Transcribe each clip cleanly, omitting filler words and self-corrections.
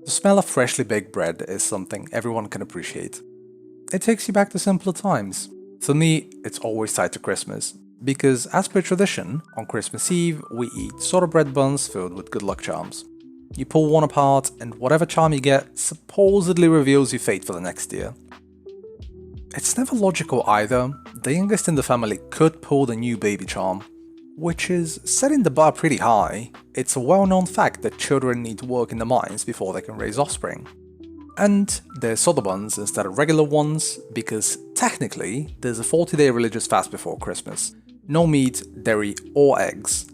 The smell of freshly baked bread is something everyone can appreciate. It takes you back to simpler times. For me, it's always tied to Christmas, because as per tradition, on Christmas Eve we eat soda bread buns filled with good luck charms. You pull one apart and whatever charm you get supposedly reveals your fate for the next year. It's never logical either. The youngest in the family could pull the new baby charm, which is setting the bar pretty high. It's a well-known fact that children need to work in the mines before they can raise offspring. And there's soda buns instead of regular ones, because technically there's a 40-day religious fast before Christmas. No meat, dairy or eggs.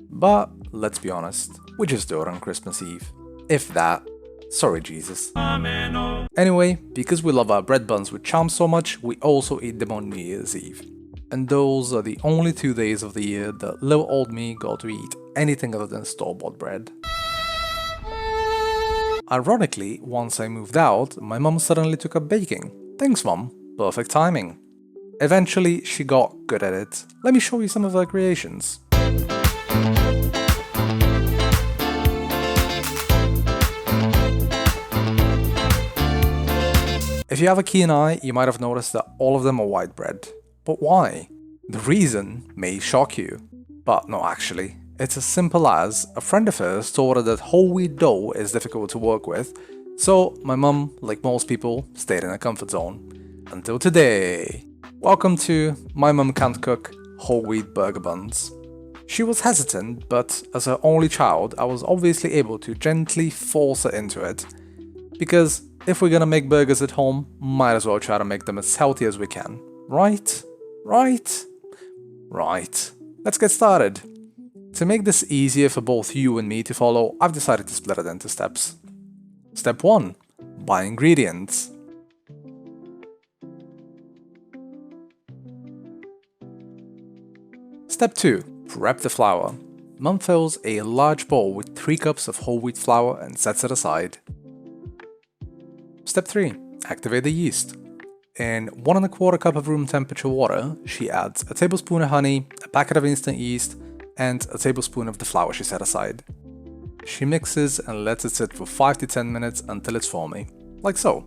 But let's be honest, we just do it on Christmas Eve. If that. Sorry Jesus. Anyway, because we love our bread buns with charm so much, we also eat them on New Year's Eve. And those are the only 2 days of the year that little old me got to eat anything other than store-bought bread. Ironically, once I moved out, my mum suddenly took up baking. Thanks mum, perfect timing. Eventually, she got good at it. Let me show you some of her creations. If you have a keen eye, you might have noticed that all of them are white bread. But why? The reason may shock you. But no, actually. It's as simple as a friend of hers told her that whole wheat dough is difficult to work with, so my mum, like most people, stayed in her comfort zone. Until today. Welcome to My Mum Can't Cook Whole Wheat Burger Buns. She was hesitant, but as her only child, I was obviously able to gently force her into it. Because if we're gonna make burgers at home, might as well try to make them as healthy as we can. Right? Right? Right. Let's get started. To make this easier for both you and me to follow, I've decided to split it into steps. Step 1. Buy ingredients. Step 2. Prep the flour. Mum fills a large bowl with 3 cups of whole wheat flour and sets it aside. Step 3. Activate the yeast. In 1 1/4 cup of room temperature water, she adds a tablespoon of honey, a packet of instant yeast, and a tablespoon of the flour she set aside. She mixes and lets it sit for 5 to 10 minutes until it's foamy, like so.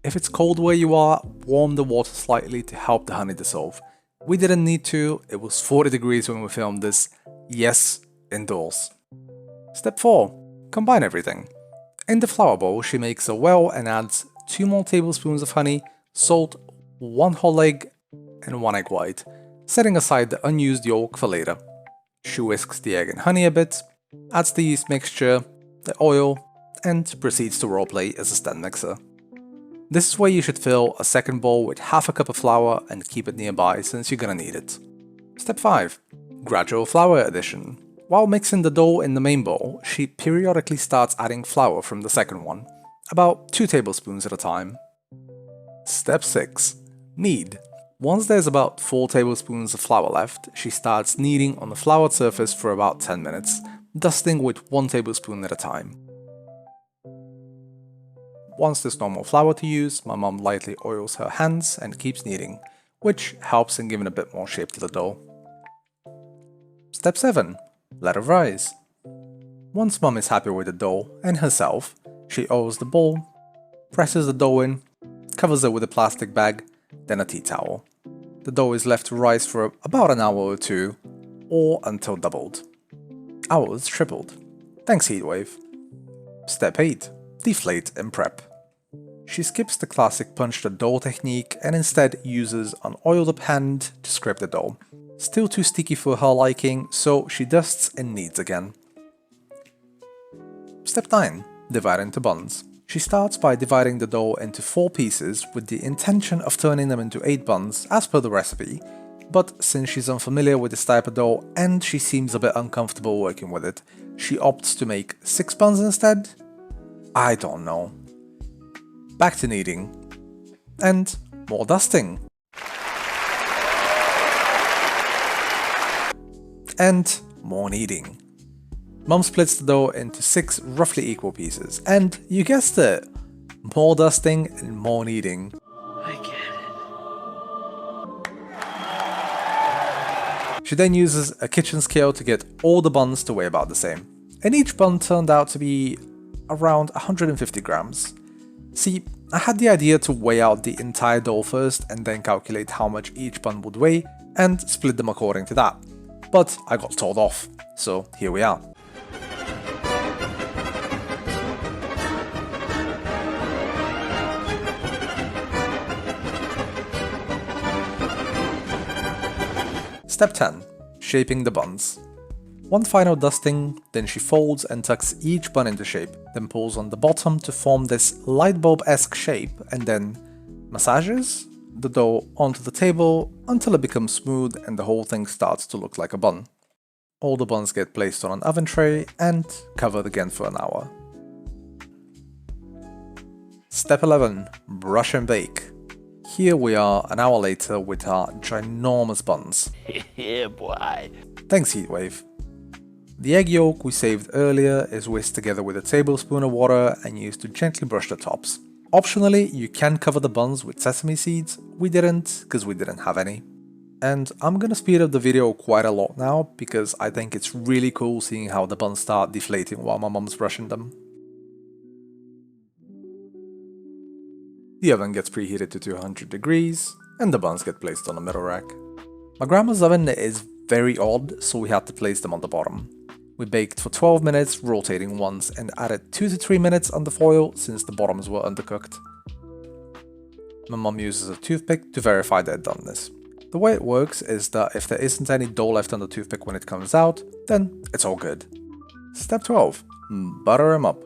If it's cold where you are, warm the water slightly to help the honey dissolve. We didn't need to, it was 40 degrees when we filmed this. Yes, indoors. Step 4. Combine everything. In the flour bowl, she makes a well and adds 2 more tablespoons of honey, salt, 1 whole egg, and 1 egg white, setting aside the unused yolk for later. She whisks the egg and honey a bit, adds the yeast mixture, the oil, and proceeds to roleplay as a stand mixer. This is where you should fill a second bowl with half a cup of flour and keep it nearby since you're gonna need it. Step 5. Gradual flour addition. While mixing the dough in the main bowl, she periodically starts adding flour from the second one, about 2 tablespoons at a time. Step 6. Knead. Once there's about 4 tablespoons of flour left, she starts kneading on the floured surface for about 10 minutes, dusting with 1 tablespoon at a time. Once there's no more flour to use, my mum lightly oils her hands and keeps kneading, which helps in giving a bit more shape to the dough. Step 7. Let it rise. Once mum is happy with the dough and herself, she oils the bowl, presses the dough in, covers it with a plastic bag, then a tea towel. The dough is left to rise for about an hour or 2, or until doubled. Hours tripled. Thanks Heatwave. Step 8. Deflate and prep. She skips the classic punch the dough technique and instead uses an oiled up hand to scrape the dough. Still too sticky for her liking, so she dusts and kneads again. Step 9. Divide into buns. She starts by dividing the dough into 4 pieces with the intention of turning them into 8 buns as per the recipe, but since she's unfamiliar with this type of dough and she seems a bit uncomfortable working with it, she opts to make 6 buns instead? I don't know. Back to kneading. And more dusting. And more kneading. Mum splits the dough into 6 roughly equal pieces, and you guessed it, more dusting and more kneading. I get it. She then uses a kitchen scale to get all the buns to weigh about the same, and each bun turned out to be around 150 grams. See, I had the idea to weigh out the entire dough first and then calculate how much each bun would weigh and split them according to that, but I got told off, so here we are. Step 10. Shaping the buns. One final dusting, then she folds and tucks each bun into shape, then pulls on the bottom to form this light bulb-esque shape, and then massages the dough onto the table until it becomes smooth and the whole thing starts to look like a bun. All the buns get placed on an oven tray and covered again for an hour. Step 11. Brush and bake. Here we are an hour later with our ginormous buns. Yeah, boy. Thanks, Heatwave. The egg yolk we saved earlier is whisked together with a tablespoon of water and used to gently brush the tops. Optionally, you can cover the buns with sesame seeds. We didn't, because we didn't have any. And I'm gonna speed up the video quite a lot now, because I think it's really cool seeing how the buns start deflating while my mom's brushing them. The oven gets preheated to 200 degrees, and the buns get placed on the middle rack. My grandma's oven is very odd, so we had to place them on the bottom. We baked for 12 minutes, rotating once, and added 2 to 3 minutes on the foil since the bottoms were undercooked. My mom uses a toothpick to verify they'd done this. The way it works is that if there isn't any dough left on the toothpick when it comes out, then it's all good. Step 12. Butter them up.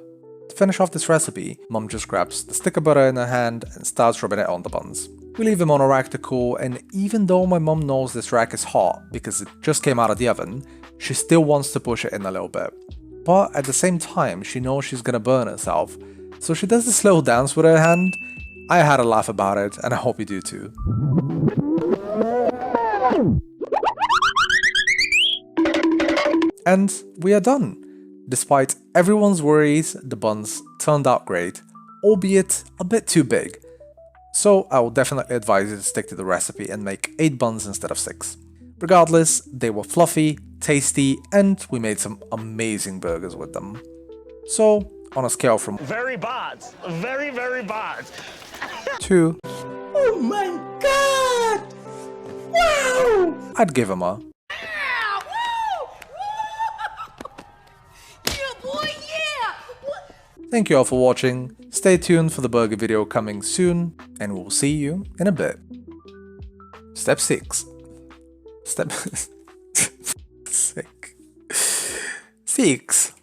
To finish off this recipe, Mom just grabs the stick of butter in her hand and starts rubbing it on the buns. We leave them on a rack to cool, and even though my mom knows this rack is hot because it just came out of the oven, she still wants to push it in a little bit. But at the same time, she knows she's gonna burn herself, so she does this little dance with her hand. I had a laugh about it, and I hope you do too. And we are done. Despite everyone's worries, the buns turned out great, albeit a bit too big. So I will definitely advise you to stick to the recipe and make 8 buns instead of 6. Regardless, they were fluffy, tasty, and we made some amazing burgers with them. So, on a scale from Very bad. Very, very bad. to Oh my god! Wow! I'd give them a Yeah, boy, yeah! Thank you all for watching, stay tuned for the burger video coming soon, and we'll see you in a bit. Step 6. Step 6.